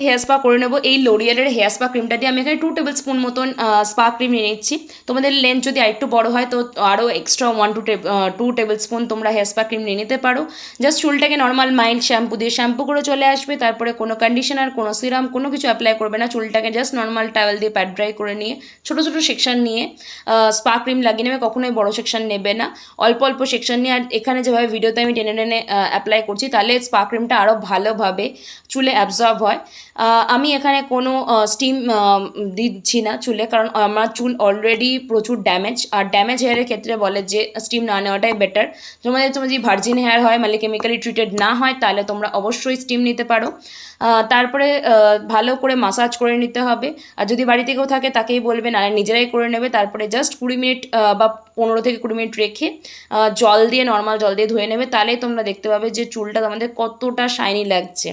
Hair spa করে নেবো। এই লোরিয়ালের হেয়ার স্পা ক্রিমটা দিয়ে আমি এখানে 2 টেবিল স্পুন মতন স্পা ক্রিম নিয়ে নিচ্ছি। তোমাদের লেন্থ যদি আরেকটু বড় হয় তো আরও এক্সট্রা 2 টেবিল স্পুন তোমরা হেয়ার স্পা ক্রিম নিয়ে নিতে পারো। জাস্ট চুলটাকে নর্মাল মাইল্ড শ্যাম্পু দিয়ে শ্যাম্পু করে চলে আসবে, তারপরে কোনো কন্ডিশনার, কোনো সিরাম, কোনো কিছু অ্যাপ্লাই করবে না। চুলটাকে জাস্ট নর্মাল টাওয়েল দিয়ে প্যাড ড্রাই করে নিয়ে ছোটো ছোটো সেকশন নিয়ে স্পা ক্রিম লাগিয়ে নেবে। কখনোই বড় সেকশন নেবে না, অল্প অল্প সেকশন নিয়ে। আর এখানে যেভাবে ভিডিওতে আমি টেনে টেনে অ্যাপ্লাই করছি, তাহলে স্পা ক্রিমটা আরও ভালোভাবে চুলে অ্যাবজর্ব হয়। আমি এখানে কোনো স্টিম দিচ্ছি না চুলে, কারণ আমার চুল অলরেডি প্রচুর ড্যামেজ, আর ড্যামেজ হেয়ারের ক্ষেত্রে বলে যে স্টিম না নেওয়াটাই বেটার। তোমার যদি ভার্জিন হেয়ার হয়, মানে কেমিক্যালি ট্রিটেড না হয়, তাহলে তোমরা অবশ্যই স্টিম নিতে পারো। তারপরে ভালো করে মাসাজ করে নিতে হবে। আর যদি বাড়িতে কেউ থাকে তাকেই বলবেন, আর নিজেরাই করে নেবে। তারপরে জাস্ট 20 মিনিট বা 15 থেকে 20 মিনিট রেখে জল দিয়ে, নর্মাল জল দিয়ে ধুয়ে নেবে। তাহলেই তোমরা দেখতে পাবে যে চুলটা তোমাদের কতটা শাইনি লাগছে।